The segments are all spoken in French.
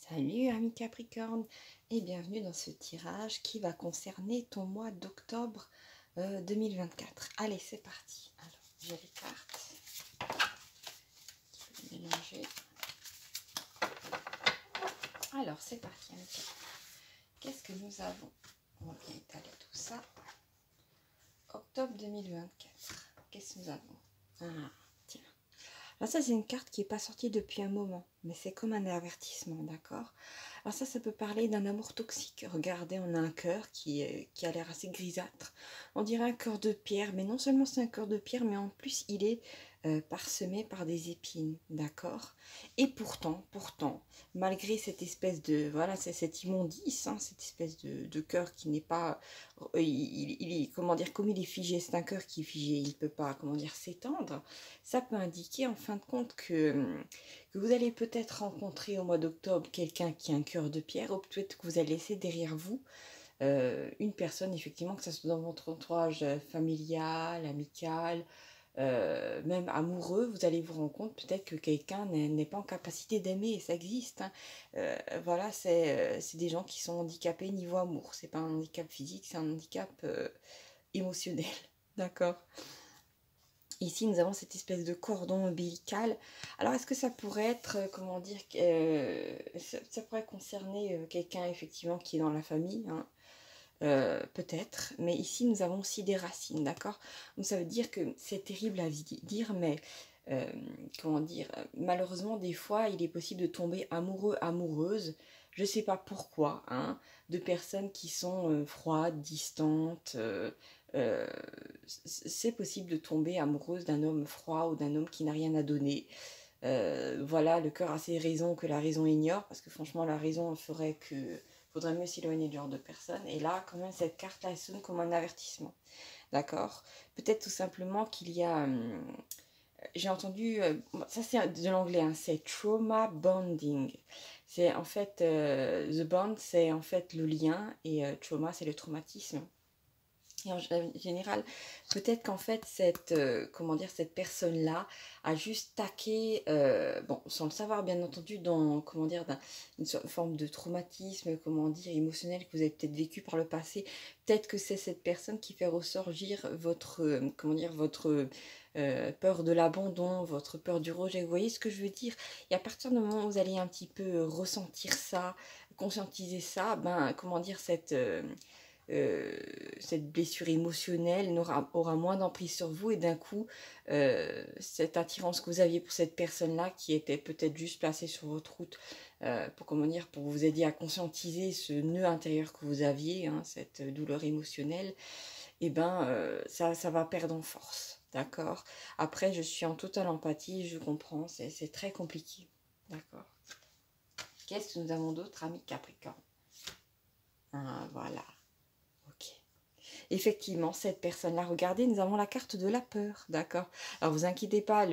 Salut ami Capricorne et bienvenue dans ce tirage qui va concerner ton mois d'octobre 2024. Allez, c'est parti. Alors, j'ai les cartes. Je vais mélanger. Alors, c'est parti ami Capricorne. Qu'est-ce que nous avons? On va bien étaler tout ça. Octobre 2024. Qu'est-ce que nous avons? Ah, tiens. Alors ça, c'est une carte qui n'est pas sortie depuis un moment, mais c'est comme un avertissement, d'accord? Alors ça peut parler d'un amour toxique. Regardez, on a un cœur qui a l'air assez grisâtre. On dirait un cœur de pierre, mais non seulement c'est un cœur de pierre, mais en plus il est parsemé par des épines, d'accord? Et pourtant, malgré cette espèce de, voilà, c'est cette immondice, hein, cette espèce de cœur qui n'est pas, il est, comment dire, comme il est figé, c'est un cœur qui est figé, il ne peut pas, comment dire, s'étendre. Ça peut indiquer en fin de compte que vous allez peut-être rencontrer au mois d'octobre quelqu'un qui a un cœur de pierre, ou peut-être que vous allez laisser derrière vous une personne, effectivement, que ce soit dans votre entourage familial, amical, même amoureux, vous allez vous rendre compte peut-être que quelqu'un n'est pas en capacité d'aimer, et ça existe. Hein. Voilà, c'est des gens qui sont handicapés niveau amour. C'est pas un handicap physique, c'est un handicap émotionnel. D'accord? Ici, nous avons cette espèce de cordon ombilical. Alors, est-ce que ça pourrait être, comment dire, ça pourrait concerner quelqu'un, effectivement, qui est dans la famille, hein, peut-être. Mais ici, nous avons aussi des racines, d'accord? Donc, ça veut dire que c'est terrible à dire, mais, comment dire, malheureusement, des fois, il est possible de tomber amoureux, amoureuse, je ne sais pas pourquoi, hein, de personnes qui sont froides, distantes, euh, c'est possible de tomber amoureuse d'un homme froid ou d'un homme qui n'a rien à donner. Voilà, le cœur a ses raisons que la raison ignore, parce que franchement, la raison ferait que faudrait mieux s'éloigner de ce genre de personnes. Et là, quand même, cette carte-là, elle sonne comme un avertissement. D'accord? Peut-être tout simplement qu'il y a... j'ai entendu... ça, c'est de l'anglais, hein, c'est trauma bonding. C'est en fait... the bond, c'est en fait le lien, et trauma, c'est le traumatisme. Et en général, peut-être qu'en fait, comment dire, cette personne-là a juste taqué, bon, sans le savoir bien entendu, dans, comment dire, une forme de traumatisme, comment dire, émotionnel que vous avez peut-être vécu par le passé. Peut-être que c'est cette personne qui fait ressurgir votre, comment dire, votre peur de l'abandon, votre peur du rejet. Vous voyez ce que je veux dire? Et à partir du moment où vous allez un petit peu ressentir ça, conscientiser ça, ben, comment dire, cette blessure émotionnelle aura moins d'emprise sur vous, et d'un coup, cette attirance que vous aviez pour cette personne-là, qui était peut-être juste placée sur votre route pour, comment dire, pour vous aider à conscientiser ce nœud intérieur que vous aviez, hein, cette douleur émotionnelle, et ben ça va perdre en force, d'accord? Après, je suis en totale empathie, je comprends, c'est très compliqué, d'accord? Qu'est-ce que nous avons d'autre, amis Capricorne? Ah, voilà. Effectivement, cette personne-là, regardez, nous avons la carte de la peur, d'accord? Alors, vous inquiétez pas,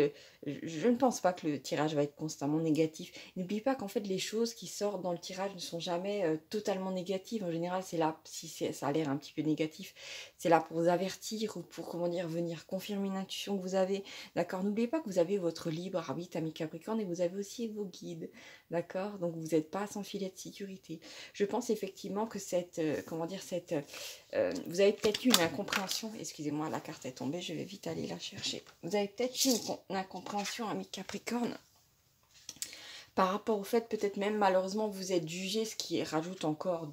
je ne pense pas que le tirage va être constamment négatif. N'oubliez pas qu'en fait, les choses qui sortent dans le tirage ne sont jamais totalement négatives. En général, c'est là, si ça a l'air un petit peu négatif, c'est là pour vous avertir, ou pour, comment dire, venir confirmer une intuition que vous avez, d'accord? N'oubliez pas que vous avez votre libre arbitre, ami Capricorne, et vous avez aussi vos guides, d'accord? Donc, vous n'êtes pas sans filet de sécurité. Je pense effectivement que comment dire, vous avez peut-être eu une incompréhension, excusez-moi, la carte est tombée, je vais vite aller la chercher. Vous avez peut-être eu une incompréhension, ami Capricorne, par rapport au fait, peut-être même malheureusement, vous êtes jugé, ce qui rajoute encore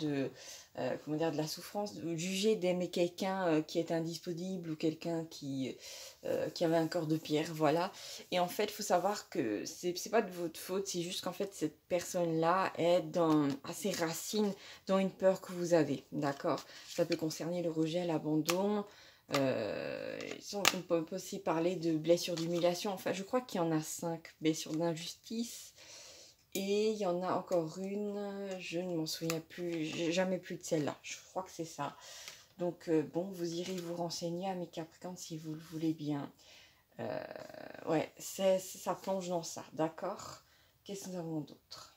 comment dire, de la souffrance, de juger d'aimer quelqu'un qui est indisponible, ou quelqu'un qui avait un corps de pierre, voilà. Et en fait, il faut savoir que c'est pas de votre faute, c'est juste qu'en fait, cette personne-là est à ses racines dans une peur que vous avez, d'accord? Ça peut concerner le rejet, l'abandon. On peut aussi parler de blessures d'humiliation. Enfin, je crois qu'il y en a 5 blessures d'injustice. Et il y en a encore une, je ne m'en souviens plus, j'ai jamais plus de celle-là, je crois que c'est ça. Donc bon, vous irez vous renseigner, à mes Capricornes, si vous le voulez bien. Ouais, ça plonge dans ça, d'accord? Qu'est-ce que nous avons d'autre?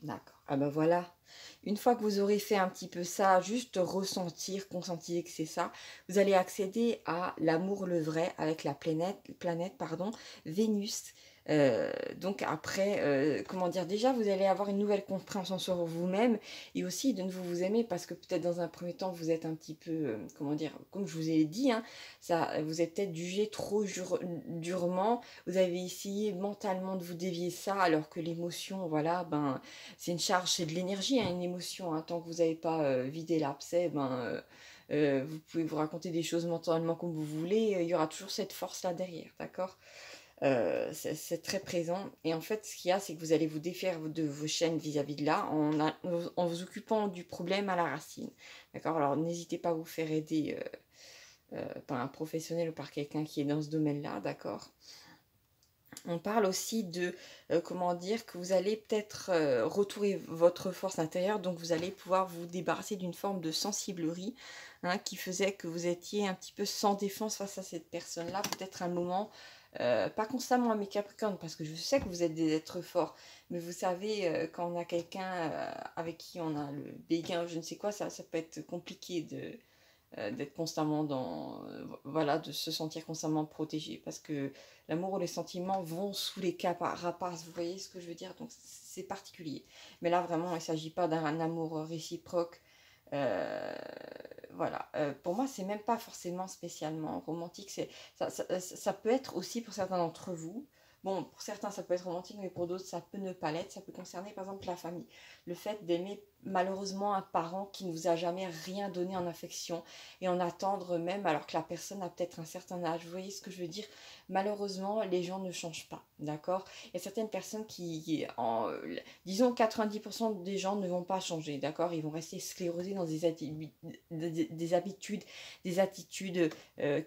D'accord, ah ben voilà. Une fois que vous aurez fait un petit peu ça, juste ressentir, conscientiser que c'est ça, vous allez accéder à l'amour le vrai avec la planète, pardon, Vénus. Donc après, comment dire, déjà vous allez avoir une nouvelle compréhension sur vous-même et aussi de nouveau vous aimer parce que peut-être dans un premier temps vous êtes un petit peu, comment dire, comme je vous ai dit, hein, ça, vous êtes peut-être jugé trop durement, vous avez essayé mentalement de vous dévier ça alors que l'émotion, voilà, ben c'est une charge, c'est de l'énergie, hein, une émotion, hein, tant que vous n'avez pas vidé l'abcès, vous pouvez vous raconter des choses mentalement comme vous voulez, il y aura toujours cette force-là derrière, d'accord? C'est très présent. Et en fait, ce qu'il y a, c'est que vous allez vous défaire de vos chaînes vis-à-vis de là en vous occupant du problème à la racine. D'accord? Alors, n'hésitez pas à vous faire aider par un professionnel ou par quelqu'un qui est dans ce domaine-là. D'accord? On parle aussi de, comment dire, que vous allez peut-être retrouver votre force intérieure, donc vous allez pouvoir vous débarrasser d'une forme de sensiblerie, hein, qui faisait que vous étiez un petit peu sans défense face à cette personne-là, peut-être un moment, pas constamment à mes Capricornes, parce que je sais que vous êtes des êtres forts, mais vous savez, quand on a quelqu'un avec qui on a le béguin, je ne sais quoi, ça peut être compliqué d'être constamment dans, voilà, de se sentir constamment protégé, parce que l'amour ou les sentiments vont sous les carapaces, vous voyez ce que je veux dire, donc c'est particulier. Mais là vraiment il ne s'agit pas d'un amour réciproque, euh, voilà. Pour moi c'est même pas forcément spécialement romantique, ça peut être aussi pour certains d'entre vous. Bon, pour certains, ça peut être romantique, mais pour d'autres, ça peut ne pas l'être. Ça peut concerner, par exemple, la famille. Le fait d'aimer, malheureusement, un parent qui ne vous a jamais rien donné en affection et en attendre même, alors que la personne a peut-être un certain âge. Vous voyez ce que je veux dire? Malheureusement, les gens ne changent pas, d'accord? Il y a certaines personnes disons 90% des gens ne vont pas changer, d'accord? Ils vont rester sclérosés dans des habitudes, des attitudes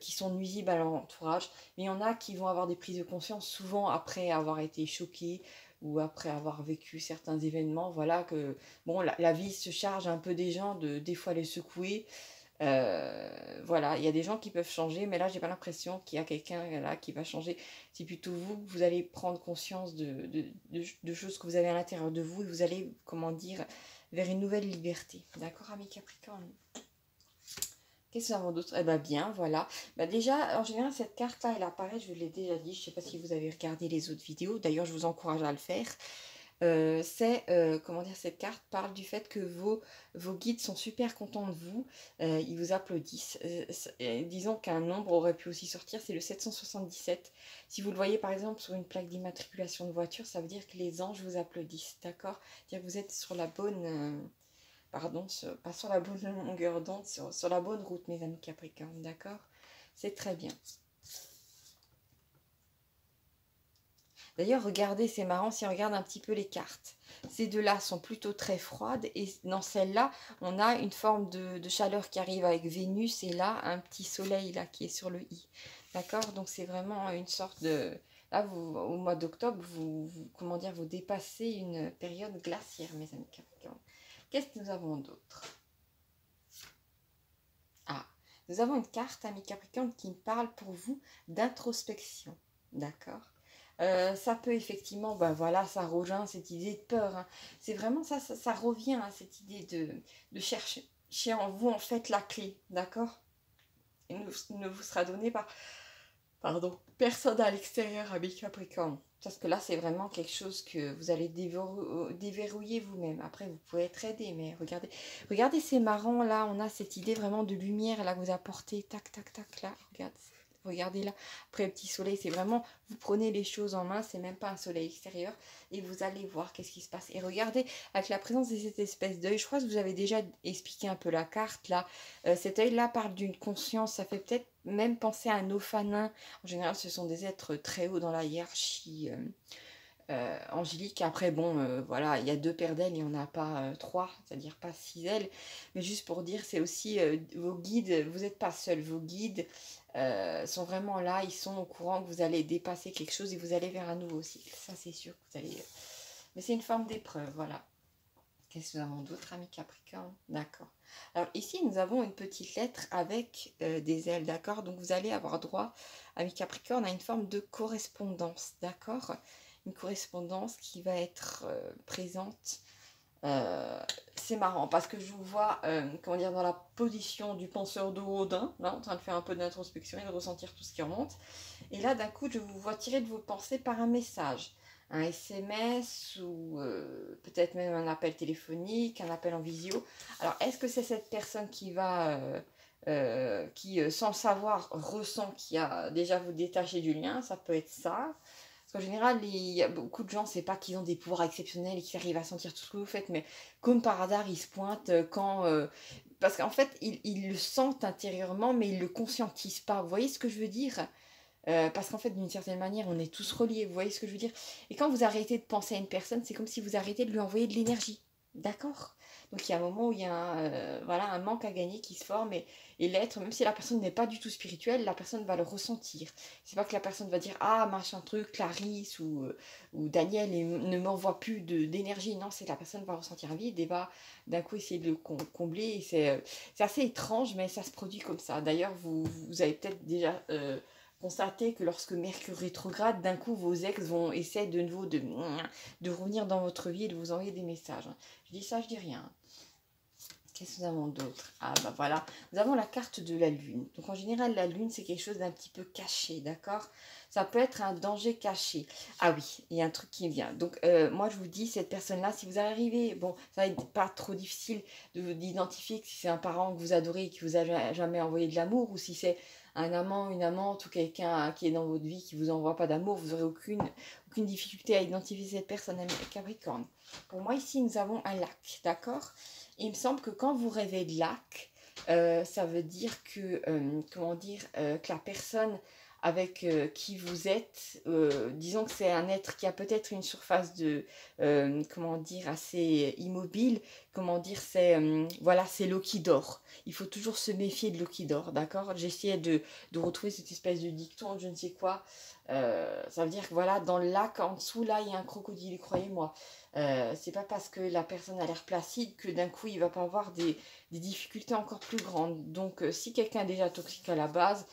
qui sont nuisibles à leur entourage. Mais il y en a qui vont avoir des prises de conscience souvent après avoir été choqués ou après avoir vécu certains événements, voilà que bon, la vie se charge un peu des gens de des fois les secouer. Voilà, il y a des gens qui peuvent changer, mais là j'ai pas l'impression qu'il y a quelqu'un là qui va changer. C'est plutôt vous, vous allez prendre conscience de choses que vous avez à l'intérieur de vous et vous allez, comment dire, vers une nouvelle liberté. D'accord, amis Capricorne? Qu'est-ce que nous avons d'autre? Eh bien, bien, voilà. Bah, déjà, en général, cette carte-là, elle apparaît, je l'ai déjà dit, je ne sais pas si vous avez regardé les autres vidéos, d'ailleurs, je vous encourage à le faire. Comment dire, cette carte parle du fait que vos guides sont super contents de vous, ils vous applaudissent. Disons qu'un nombre aurait pu aussi sortir, c'est le 777. Si vous le voyez par exemple sur une plaque d'immatriculation de voiture, ça veut dire que les anges vous applaudissent, d'accord? C'est-à-dire que vous êtes sur la bonne... pardon, pas sur la bonne longueur d'onde, sur la bonne route, mes amis Capricorne, d'accord? C'est très bien. D'ailleurs, regardez, c'est marrant si on regarde un petit peu les cartes. Ces deux-là sont plutôt très froides et dans celle-là, on a une forme de chaleur qui arrive avec Vénus et là, un petit soleil là qui est sur le i. D'accord? Donc c'est vraiment une sorte de... Là, au mois d'octobre, comment dire, vous dépassez une période glaciaire, mes amis Capricorne. Qu'est-ce que nous avons d'autre? Ah, nous avons une carte, amis Capricorne, qui parle pour vous d'introspection. D'accord? Ça peut effectivement, ben voilà, ça rejoint cette idée de peur, hein. C'est vraiment ça revient à cette idée de chercher en vous en fait la clé, d'accord? Et ne vous sera donnée par, pardon, personne à l'extérieur, à Capricorne. Parce que là, c'est vraiment quelque chose que vous allez déverrouiller vous-même. Après, vous pouvez être aidé, mais regardez, c'est marrant, là, on a cette idée vraiment de lumière, là, que vous apportez, tac, tac, tac, là, regardez là, après le petit soleil, c'est vraiment, vous prenez les choses en main, c'est même pas un soleil extérieur, et vous allez voir qu'est-ce qui se passe. Et regardez, avec la présence de cette espèce d'œil, je crois que vous avez déjà expliqué un peu la carte, là, cet œil-là parle d'une conscience, ça fait peut-être même penser à un ophanin. En général, ce sont des êtres très hauts dans la hiérarchie angélique. Après, bon, voilà, il y a deux paires d'ailes, il n'y en a pas trois, c'est-à-dire pas six ailes. Mais juste pour dire, c'est aussi vos guides, vous n'êtes pas seuls, vos guides sont vraiment là, ils sont au courant que vous allez dépasser quelque chose et vous allez vers un nouveau cycle. Ça, c'est sûr que vous allez... Mais c'est une forme d'épreuve, voilà. Qu'est-ce que nous avons d'autres, amis Capricorne? D'accord. Alors ici, nous avons une petite lettre avec des ailes, d'accord? Donc vous allez avoir droit, amis Capricorne, à une forme de correspondance, d'accord? Une correspondance qui va être présente C'est marrant parce que je vous vois, comment dire, dans la position du penseur de Odin, là, en train de faire un peu d'introspection et de ressentir tout ce qui remonte. Et là, d'un coup, je vous vois tirer de vos pensées par un message, un SMS ou peut-être même un appel téléphonique, un appel en visio. Alors, est-ce que c'est cette personne qui va, sans le savoir, ressent qu'il y a déjà vous détaché du lien? Ça peut être ça. Parce qu'en général, il y a beaucoup de gens, c'est pas qu'ils ont des pouvoirs exceptionnels et qu'ils arrivent à sentir tout ce que vous faites, mais comme par hasard, ils se pointent quand... parce qu'en fait, ils le sentent intérieurement, mais ils le conscientisent pas. Vous voyez ce que je veux dire? Parce qu'en fait, d'une certaine manière, on est tous reliés. Vous voyez ce que je veux dire? Et quand vous arrêtez de penser à une personne, c'est comme si vous arrêtez de lui envoyer de l'énergie. D'accord? Donc il y a un moment où il y a voilà, un manque à gagner qui se forme et l'être, même si la personne n'est pas du tout spirituelle, la personne va le ressentir. C'est pas que la personne va dire ah machin truc, Clarisse ou Daniel ne m'envoie plus d'énergie. Non, c'est que la personne va ressentir un vide et va d'un coup essayer de le combler. Et c'est assez étrange, mais ça se produit comme ça. D'ailleurs, vous avez peut-être déjà constaté que lorsque Mercure rétrograde, d'un coup vos ex vont essayer de nouveau de revenir dans votre vie et de vous envoyer des messages. Je dis ça, je dis rien. Qu'est-ce que nous avons d'autre? Ah bah voilà, nous avons la carte de la lune. Donc en général, la lune, c'est quelque chose d'un petit peu caché, d'accord? Ça peut être un danger caché. Ah oui, il y a un truc qui me vient. Donc moi, je vous dis, cette personne-là, si vous arrivez, bon, ça va être pas trop difficile d'identifier si c'est un parent que vous adorez et qui vous a jamais envoyé de l'amour, ou si c'est un amant, une amante, ou quelqu'un qui est dans votre vie qui vous envoie pas d'amour, vous n'aurez aucune difficulté à identifier cette personne avec Capricorne. Pour moi, ici, nous avons un lac, d'accord? Il me semble que quand vous rêvez de lac, ça veut dire que, comment dire, que la personne avec qui vous êtes, disons que c'est un être qui a peut-être une surface de, comment dire, assez immobile, comment dire, c'est, voilà, c'est l'eau qui dort. Il faut toujours se méfier de l'eau qui dort, d'accord? J'essayais de retrouver cette espèce de dicton, je ne sais quoi. Ça veut dire que voilà, dans le lac, en dessous, là, il y a un crocodile, croyez-moi. C'est pas parce que la personne a l'air placide que d'un coup il va pas avoir des difficultés encore plus grandes. Donc si quelqu'un est déjà toxique à la base,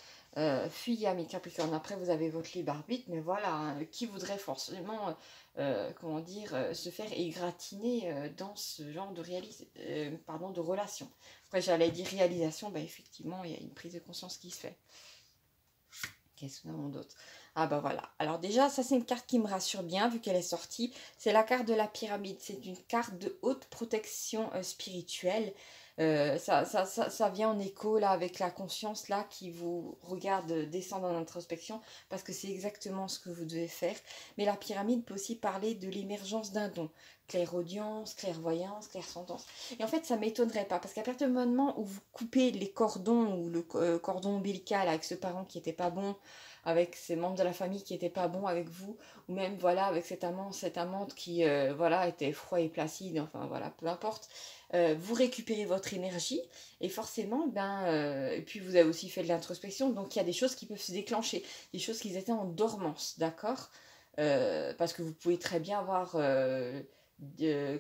fuyez à mes Capricornes. Après vous avez votre libre arbitre, mais voilà, hein, qui voudrait forcément, comment dire, se faire égratigner dans ce genre de relation. Après j'allais dire réalisation, bah effectivement il y a une prise de conscience qui se fait. Qu'est-ce que nous avons d'autre? Ah bah voilà. Alors déjà, ça c'est une carte qui me rassure bien vu qu'elle est sortie. C'est la carte de la pyramide. C'est une carte de haute protection spirituelle. Ça vient en écho là avec la conscience là qui vous regarde descendre en introspection parce que c'est exactement ce que vous devez faire. Mais la pyramide peut aussi parler de l'émergence d'un don. Clairaudience, clairvoyance, clairsentence. Et en fait, ça ne m'étonnerait pas parce qu'à partir du moment où vous coupez les cordons ou le cordon ombilical avec ce parent qui n'était pas bon, avec ces membres de la famille qui n'étaient pas bons avec vous, ou même voilà avec cet amant, cette amante qui voilà était froid et placide, enfin voilà, peu importe. Vous récupérez votre énergie et forcément, et puis vous avez aussi fait de l'introspection, donc il y a des choses qui peuvent se déclencher, des choses qui étaient en dormance, d'accord? Parce que vous pouvez très bien avoir,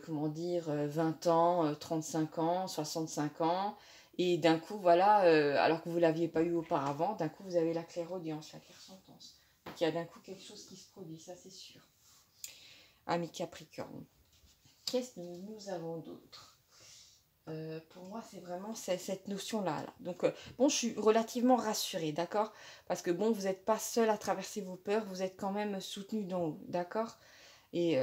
comment dire, 20 ans, 35 ans, 65 ans, et d'un coup, voilà, alors que vous ne l'aviez pas eu auparavant, d'un coup, vous avez la clairaudience, la clairsentence. Donc il y a d'un coup quelque chose qui se produit, ça c'est sûr. Amis Capricorne. Qu'est-ce que nous avons d'autre? Pour moi, c'est vraiment cette notion-là. Là. Donc, bon, je suis relativement rassurée, d'accord? Parce que, bon, vous n'êtes pas seul à traverser vos peurs, vous êtes quand même soutenu dans haut, d'accord? Et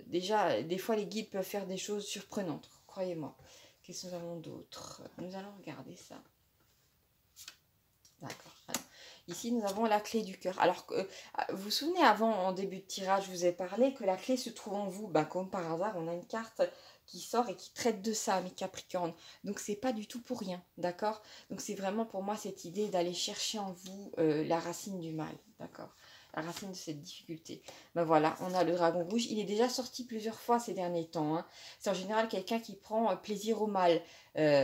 déjà, des fois, les guides peuvent faire des choses surprenantes, croyez-moi. Qu'est-ce que nous avons d'autre? Nous allons regarder ça. D'accord. Alors, ici, nous avons la clé du cœur. Alors, vous vous souvenez, avant, en début de tirage, je vous ai parlé que la clé se trouve en vous. Ben, comme par hasard, on a une carte qui sort et qui traite de ça, mes Capricornes. Donc, c'est pas du tout pour rien, d'accord? Donc, c'est vraiment pour moi cette idée d'aller chercher en vous la racine du mal, d'accord? La racine de cette difficulté. Ben voilà, on a le dragon rouge. Il est déjà sorti plusieurs fois ces derniers temps. Hein. C'est en général quelqu'un qui prend plaisir au mal,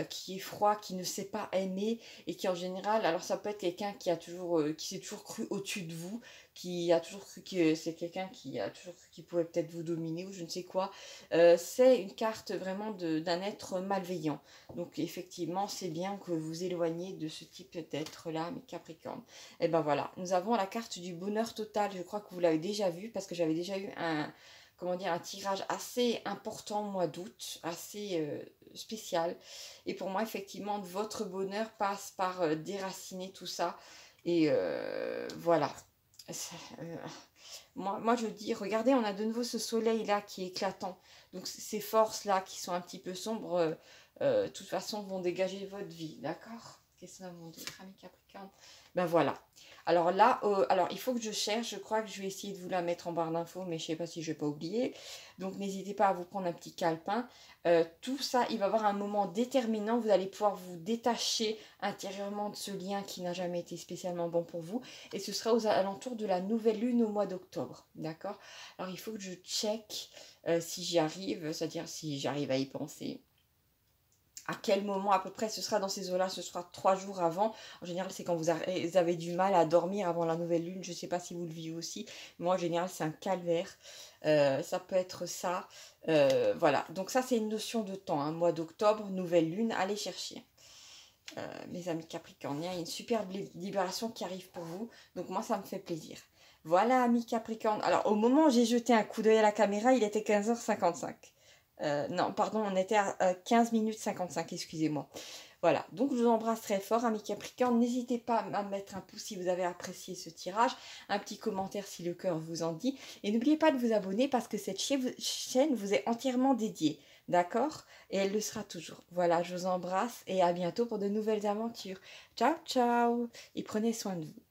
qui est froid, qui ne sait pas aimer et qui en général, alors ça peut être quelqu'un qui a toujours, qui s'est toujours cru au-dessus de vous, qui a toujours cru que c'est quelqu'un qui a toujours cru qu'il pouvait peut-être vous dominer ou je ne sais quoi. C'est une carte vraiment d'un être malveillant. Donc effectivement, c'est bien que vous éloigniez de ce type d'être-là, mes Capricornes. Et ben voilà, nous avons la carte du bonheur total. Je crois que vous l'avez déjà vu parce que j'avais déjà eu comment dire, un tirage assez important au mois d'août, assez spécial. Et pour moi, effectivement, votre bonheur passe par déraciner tout ça. Et voilà. Moi, je dis, regardez, on a de nouveau ce soleil-là qui est éclatant. Donc, ces forces-là qui sont un petit peu sombres, de toute façon, vont dégager votre vie. D'accord? Qu'est-ce que nous avons d'autre, ami Capricorne? Ben voilà. Alors là, alors il faut que je cherche. Je crois que je vais essayer de vous la mettre en barre d'infos, mais je ne sais pas si je ne vais pas oublier. Donc, n'hésitez pas à vous prendre un petit calepin. Tout ça, il va y avoir un moment déterminant. Vous allez pouvoir vous détacher intérieurement de ce lien qui n'a jamais été spécialement bon pour vous. Et ce sera aux alentours de la nouvelle lune au mois d'octobre. D'accord? Alors, il faut que je check si j'y arrive, c'est-à-dire si j'arrive à y penser. À quel moment à peu près ce sera dans ces eaux-là? Ce sera 3 jours avant. En général, c'est quand vous avez du mal à dormir avant la nouvelle lune. Je ne sais pas si vous le vivez aussi. Moi, en général, c'est un calvaire. Ça peut être ça. Voilà. Donc ça, c'est une notion de temps. Mois d'octobre, nouvelle lune. Allez chercher. Mes amis capricorniens, il y a une superbe libération qui arrive pour vous. Donc moi, ça me fait plaisir. Voilà, amis capricornes. Alors, au moment où j'ai jeté un coup d'œil à la caméra, il était 15h55. Non, pardon, on était à 15 minutes 55, excusez-moi. Voilà, donc je vous embrasse très fort, amis Capricorne. N'hésitez pas à mettre un pouce si vous avez apprécié ce tirage, un petit commentaire si le cœur vous en dit. Et n'oubliez pas de vous abonner parce que cette chaîne vous est entièrement dédiée, d'accord? Et elle le sera toujours. Voilà, je vous embrasse et à bientôt pour de nouvelles aventures. Ciao, ciao! Et prenez soin de vous.